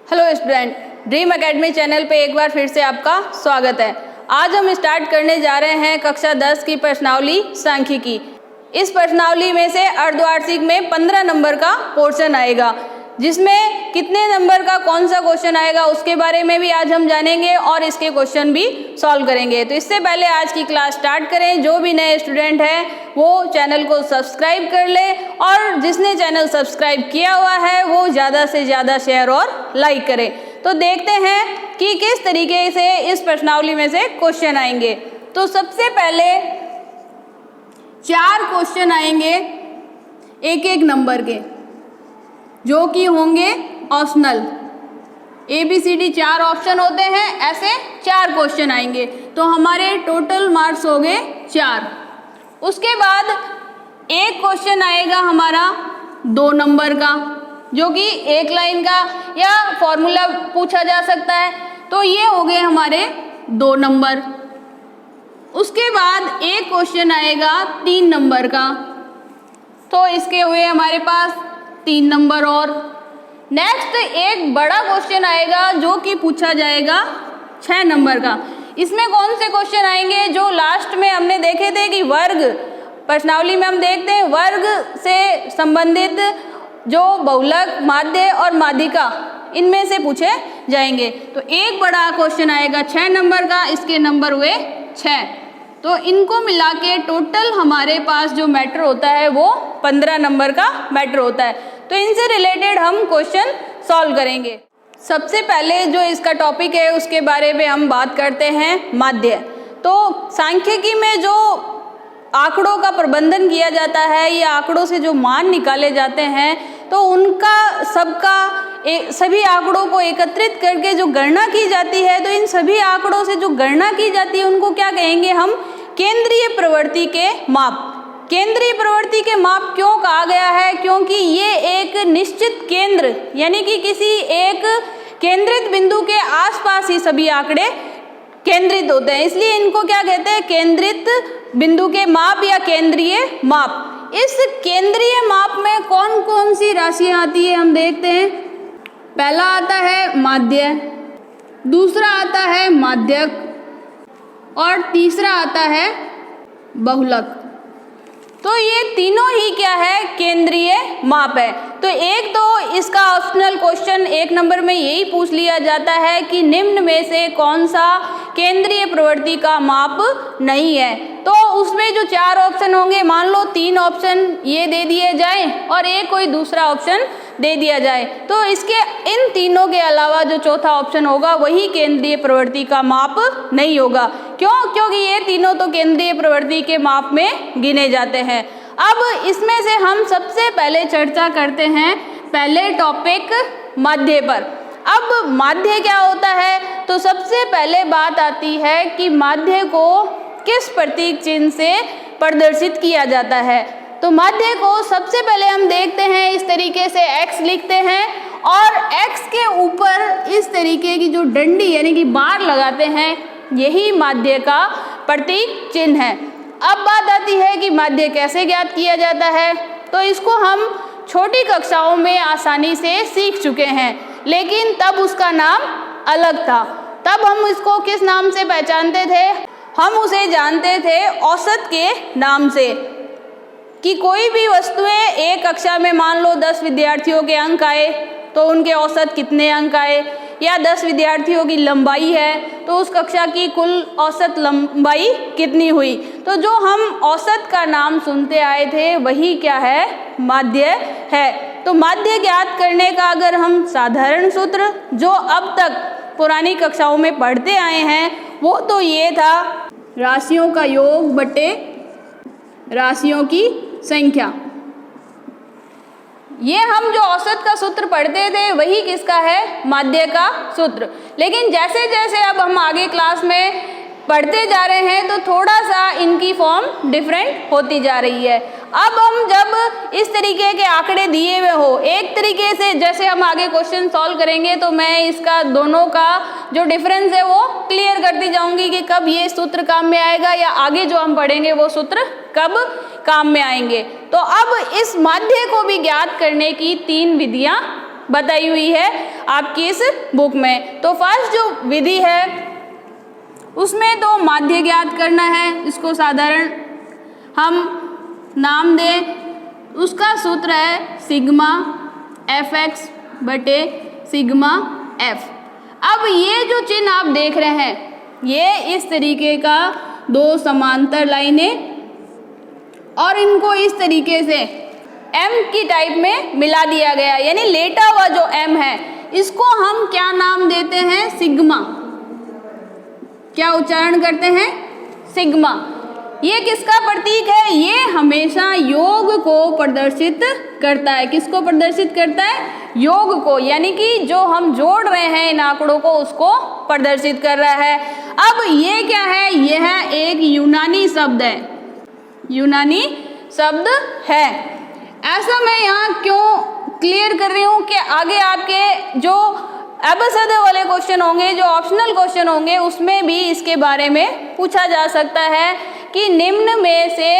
Hello student, dream academy channel पे एक बार फिर से आपका स्वागत है। आज हम स्टार्ट करने जा रहे हैं कक्षा 10 की प्रश्नावली सांख्यिकी। इस प्रश्नावली में से अर्धवार्षिक में 15 नंबर का पोर्शन आएगा, जिसमें कितने नंबर का कौन सा क्वेश्चन आएगा उसके बारे में भी आज हम जानेंगे और इसके क्वेश्चन भी सॉल्व करेंगे। तो इससे पहले आज की क्लास स्टार्ट करें, जो भी नए स्टूडेंट हैं वो चैनल को सब्सक्राइब कर ले और जिसने चैनल सब्सक्राइब किया हुआ है वो ज़्यादा से ज़्यादा शेयर और लाइक करें। तो देखते हैं कि किस तरीके से इस प्रश्नावली में से क्वेश्चन आएंगे। तो सबसे पहले 4 क्वेश्चन आएंगे एक एक नंबर के, जो कि होंगे ऑप्शनल। ABCD 4 ऑप्शन होते हैं, ऐसे 4 क्वेश्चन आएंगे। तो हमारे टोटल मार्क्स हो गए 4। उसके बाद एक क्वेश्चन आएगा हमारा 2 नंबर का, जो कि एक लाइन का या फॉर्मूला पूछा जा सकता है। तो ये हो गए हमारे 2 नंबर। उसके बाद एक क्वेश्चन आएगा 3 नंबर का, तो इसके हुए हमारे पास 3 नंबर। और नेक्स्ट एक बड़ा क्वेश्चन आएगा जो कि पूछा जाएगा 6 नंबर का। इसमें कौन से क्वेश्चन आएंगे? जो लास्ट में हमने देखे थे कि वर्ग, प्रश्नावली में हम देखते हैं वर्ग से संबंधित जो बहुलक, माध्य और माध्यिका, इनमें से पूछे जाएंगे। तो एक बड़ा क्वेश्चन आएगा 6 नंबर का, इसके नंबर हुए 6। तो इनको मिला के टोटल हमारे पास जो मैटर होता है वो 15 नंबर का मैटर होता है। तो इनसे रिलेटेड हम क्वेश्चन सॉल्व करेंगे। सबसे पहले जो इसका टॉपिक है उसके बारे में हम बात करते हैं माध्य। तो सांख्यिकी में जो आंकड़ों का प्रबंधन किया जाता है या आंकड़ों से जो मान निकाले जाते हैं, तो उनका सभी आंकड़ों को एकत्रित करके जो गणना की जाती है, तो इन सभी आंकड़ों से जो गणना की जाती है उनको क्या कहेंगे हम? केंद्रीय प्रवृत्ति के माप। केंद्रीय प्रवृत्ति के माप क्यों कहा गया है? क्योंकि ये एक निश्चित केंद्र यानी कि किसी एक केंद्रित बिंदु के आसपास ही सभी आंकड़े केंद्रित होते हैं, इसलिए इनको क्या कहते हैं? केंद्रित बिंदु के माप या केंद्रीय माप। इस केंद्रीय माप में कौन कौन सी राशियां आती है हम देखते हैं। पहला आता है माध्य, दूसरा आता है माध्यक और तीसरा आता है बहुलक। तो ये तीनों ही क्या है? केंद्रीय माप है। तो एक तो इसका ऑप्शनल क्वेश्चन 1 नंबर में यही पूछ लिया जाता है कि निम्न में से कौन सा केंद्रीय प्रवृत्ति का माप नहीं है। तो उसमें जो 4 ऑप्शन होंगे, मान लो 3 ऑप्शन ये दे दिए जाए और एक कोई दूसरा ऑप्शन दे दिया जाए, तो इसके इन तीनों के अलावा जो चौथा ऑप्शन होगा वही केंद्रीय प्रवृत्ति का माप नहीं होगा। क्यों? क्योंकि ये तीनों तो केंद्रीय प्रवृत्ति के माप में गिने जाते हैं। अब इसमें से हम सबसे पहले चर्चा करते हैं पहले टॉपिक माध्य पर। अब माध्य क्या होता है? तो सबसे पहले बात आती है कि माध्य को किस प्रतीक चिन्ह से प्रदर्शित किया जाता है। तो माध्य को सबसे पहले हम देखते हैं इस तरीके से x लिखते हैं और x के ऊपर इस तरीके की जो डंडी यानी कि बार लगाते हैं, यही माध्य का प्रतीक चिन्ह है। अब बात आती है कि माध्य कैसे ज्ञात किया जाता है। तो इसको हम छोटी कक्षाओं में आसानी से सीख चुके हैं, लेकिन तब उसका नाम अलग था। तब हम इसको किस नाम से पहचानते थे? हम उसे जानते थे औसत के नाम से, कि कोई भी वस्तुएं एक कक्षा में मान लो 10 विद्यार्थियों के अंक आए तो उनके औसत कितने अंक आए, या 10 विद्यार्थियों की लंबाई है तो उस कक्षा की कुल औसत लंबाई कितनी हुई। तो जो हम औसत का नाम सुनते आए थे वही क्या है? माध्य है। तो माध्य ज्ञात करने का अगर हम साधारण सूत्र जो अब तक पुरानी कक्षाओं में पढ़ते आए हैं वो तो ये था, राशियों का योग बटे राशियों की संख्या। ये हम जो औसत का सूत्र पढ़ते थे वही किसका है? माध्य का सूत्र। लेकिन जैसे जैसे अब हम आगे क्लास में पढ़ते जा रहे हैं तो थोड़ा सा इनकी फॉर्म डिफरेंट होती जा रही है। अब हम जब इस तरीके के आंकड़े दिए हुए हो, एक तरीके से जैसे हम आगे क्वेश्चन सॉल्व करेंगे तो मैं इसका दोनों का जो डिफरेंस है वो क्लियर करती जाऊंगी कि कब ये सूत्र काम में आएगा या आगे जो हम पढ़ेंगे वो सूत्र कब काम में आएंगे। तो अब इस माध्य को भी ज्ञात करने की 3 विधियां बताई हुई है आपकी इस बुक में। तो फर्स्ट जो विधि है उसमें तो माध्य ज्ञात करना है, इसको साधारण हम नाम दें, उसका सूत्र है सिग्मा एफ एक्स बटे सिग्मा एफ। अब ये जो चिन्ह आप देख रहे हैं ये इस तरीके का दो समांतर लाइनें और इनको इस तरीके से m की टाइप में मिला दिया गया, यानी लेटा हुआ जो m है इसको हम क्या नाम देते हैं, सिग्मा। क्या उच्चारण करते हैं, सिग्मा। ये किसका प्रतीक है, ये हमेशा योग को प्रदर्शित करता है। किसको प्रदर्शित करता है, योग को, यानी कि जो हम जोड़ रहे हैं इन आंकड़ों को उसको प्रदर्शित कर रहा है। अब ये क्या है, यह एक यूनानी शब्द है, यूनानी शब्द है। ऐसा मैं यहाँ क्यों क्लियर कर रही हूँ कि आगे आपके जो एबसद वाले क्वेश्चन होंगे, जो ऑप्शनल क्वेश्चन होंगे, उसमें भी इसके बारे में पूछा जा सकता है कि निम्न में से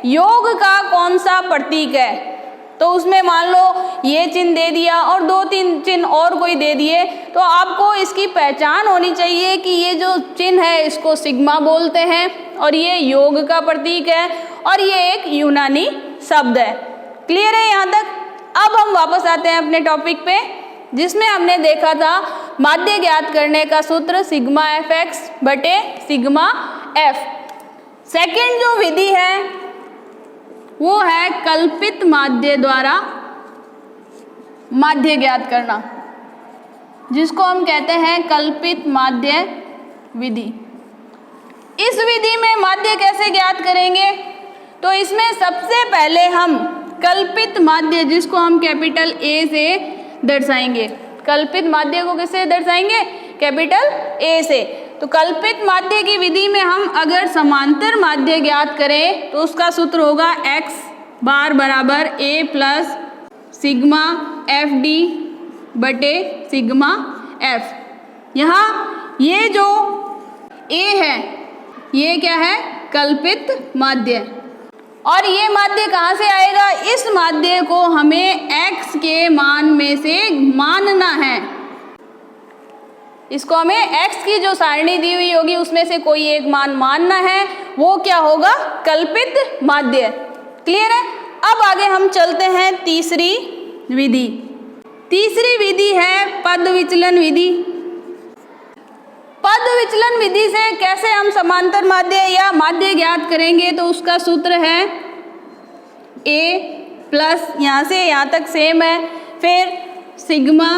योग का कौन सा प्रतीक है। तो उसमें मान लो ये चिन्ह दे दिया और दो तीन चिन्ह और कोई दे दिए, तो आपको इसकी पहचान होनी चाहिए कि ये जो चिन्ह है इसको सिग्मा बोलते हैं और ये योग का प्रतीक है और ये एक यूनानी शब्द है। क्लियर है यहाँ तक। अब हम वापस आते हैं अपने टॉपिक पे, जिसमें हमने देखा था माध्य ज्ञात करने का सूत्र सिग्मा एफ एक्स बटे सिग्मा एफ। सेकेंड जो विधि है वो है कल्पित माध्य द्वारा माध्य ज्ञात करना, जिसको हम कहते हैं कल्पित माध्य विधि। इस विधि में माध्य कैसे ज्ञात करेंगे, तो इसमें सबसे पहले हम कल्पित माध्य, जिसको हम कैपिटल ए से दर्शाएंगे, कल्पित माध्य को किससे दर्शाएंगे, कैपिटल ए से। तो कल्पित माध्य की विधि में हम अगर समांतर माध्य ज्ञात करें तो उसका सूत्र होगा x बार बराबर a plus sigma F D बटे सिग्मा एफ। यहाँ ये जो a है ये क्या है, कल्पित माध्य। और ये माध्य कहाँ से आएगा, इस माध्य को हमें x के मान में से मानना है। इसको हमें x की जो सारणी दी हुई होगी उसमें से कोई एक मान मानना है, वो क्या होगा, कल्पित माध्य। क्लियर है। अब आगे हम चलते हैं तीसरी विधि। तीसरी विधि है पद विचलन विधि। पद विचलन विधि से कैसे हम समांतर माध्य या माध्य ज्ञात करेंगे, तो उसका सूत्र है a प्लस, यहाँ से यहाँ तक सेम है, फिर सिग्मा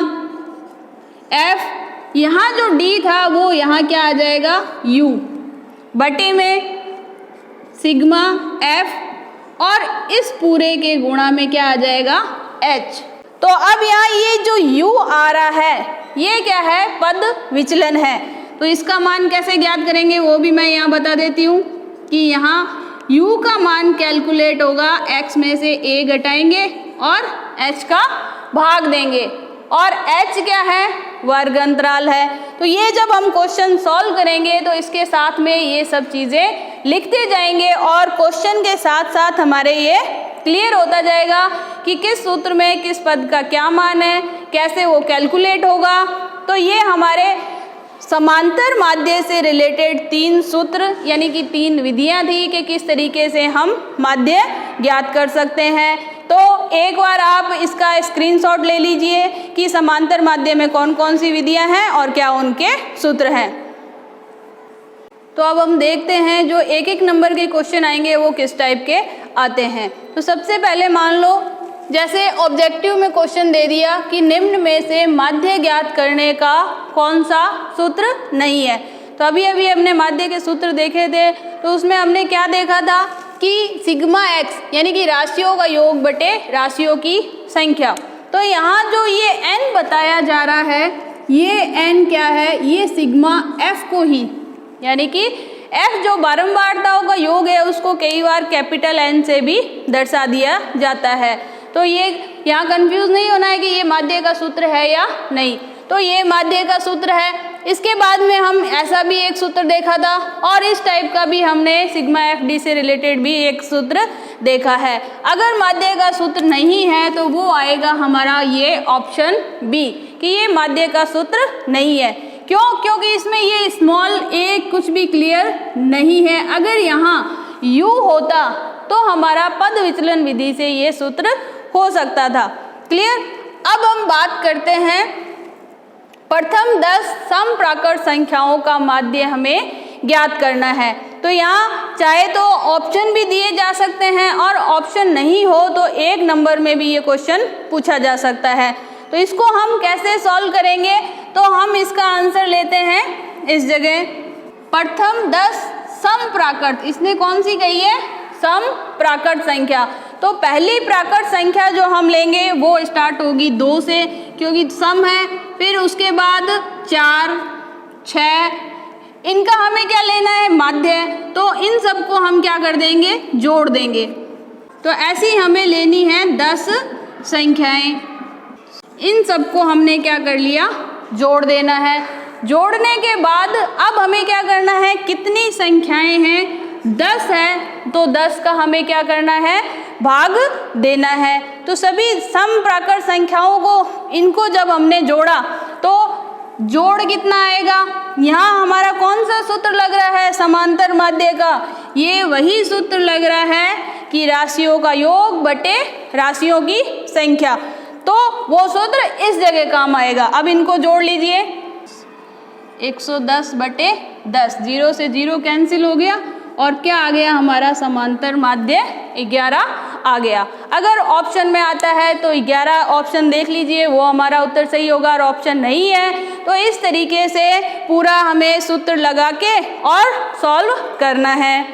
f, यहाँ जो d था वो यहाँ क्या आ जाएगा, u बटे में सिग्मा f, और इस पूरे के गुणा में क्या आ जाएगा, h। तो अब यहाँ ये जो u आ रहा है ये क्या है, पद विचलन है। तो इसका मान कैसे ज्ञात करेंगे वो भी मैं यहाँ बता देती हूँ कि यहाँ u का मान कैलकुलेट होगा, x में से a घटाएंगे और h का भाग देंगे, और h क्या है, वर्ग अंतराल है। तो ये जब हम क्वेश्चन सॉल्व करेंगे तो इसके साथ में ये सब चीज़ें लिखते जाएंगे और क्वेश्चन के साथ साथ हमारे ये क्लियर होता जाएगा कि किस सूत्र में किस पद का क्या मान है, कैसे वो कैलकुलेट होगा। तो ये हमारे समांतर माध्य से रिलेटेड तीन सूत्र यानी कि तीन विधियां थी कि किस तरीके से हम माध्य ज्ञात कर सकते हैं। तो एक बार आप इसका स्क्रीनशॉट ले लीजिए कि समांतर माध्य में कौन कौन सी विधियां हैं और क्या उनके सूत्र हैं। तो अब हम देखते हैं जो एक एक नंबर के क्वेश्चन आएंगे वो किस टाइप के आते हैं। तो सबसे पहले मान लो जैसे ऑब्जेक्टिव में क्वेश्चन दे दिया कि निम्न में से माध्य ज्ञात करने का कौन सा सूत्र नहीं है। तो अभी अभी हमने माध्य के सूत्र देखे थे, तो उसमें हमने क्या देखा था कि सिग्मा एक्स यानी कि राशियों का योग बटे राशियों की संख्या। तो यहाँ जो ये n बताया जा रहा है ये n क्या है, ये सिग्मा f को ही यानी कि f जो बारंबारताओं का योग है उसको कई बार कैपिटल N से भी दर्शा दिया जाता है। तो ये यहाँ कंफ्यूज नहीं होना है कि ये माध्य का सूत्र है या नहीं। तो ये माध्य का सूत्र है। इसके बाद में हम ऐसा भी एक सूत्र देखा था और इस टाइप का भी हमने सिग्मा एफ डी से रिलेटेड भी एक सूत्र देखा है। अगर माध्य का सूत्र नहीं है तो वो आएगा हमारा ये ऑप्शन बी कि ये माध्य का सूत्र नहीं है। क्यों? क्योंकि इसमें ये स्मॉल ए कुछ भी क्लियर नहीं है। अगर यहाँ यू होता तो हमारा पद विचलन विधि से ये सूत्र हो सकता था। क्लियर? अब हम बात करते हैं प्रथम 10 समप्राकृत संख्याओं का माध्य हमें ज्ञात करना है। तो यहाँ चाहे तो ऑप्शन भी दिए जा सकते हैं और ऑप्शन नहीं हो तो 1 नंबर में भी ये क्वेश्चन पूछा जा सकता है। तो इसको हम कैसे सॉल्व करेंगे? तो हम इसका आंसर लेते हैं इस जगह प्रथम 10 समप्राकृत, इसने कौन सी कही है? समप्राकृत संख्या। तो पहली प्राकृत संख्या जो हम लेंगे वो स्टार्ट होगी 2 से, क्योंकि सम है। फिर उसके बाद 4, 6, इनका हमें क्या लेना है? माध्य। तो इन सबको हम क्या कर देंगे? जोड़ देंगे। तो ऐसी हमें लेनी है 10 संख्याएं। इन सबको हमने क्या कर लिया? जोड़ देना है। जोड़ने के बाद अब हमें क्या करना है? कितनी संख्याएं हैं? 10 है तो 10 का हमें क्या करना है? भाग देना है। तो सभी समप्राकृत संख्याओं को इनको जब हमने जोड़ा तो जोड़ कितना आएगा? यहाँ हमारा कौन सा सूत्र लग रहा है समांतर माध्य का? ये वही सूत्र लग रहा है कि राशियों का योग बटे राशियों की संख्या। तो वो सूत्र इस जगह काम आएगा। अब इनको जोड़ लीजिए। 110 बटे 10, 0 से 0 कैंसिल हो गया और क्या आ गया? हमारा समांतर माध्य 11 आ गया। अगर ऑप्शन में आता है तो 11 ऑप्शन देख लीजिए, वो हमारा उत्तर सही होगा। और ऑप्शन नहीं है तो इस तरीके से पूरा हमें सूत्र लगा के और सॉल्व करना है।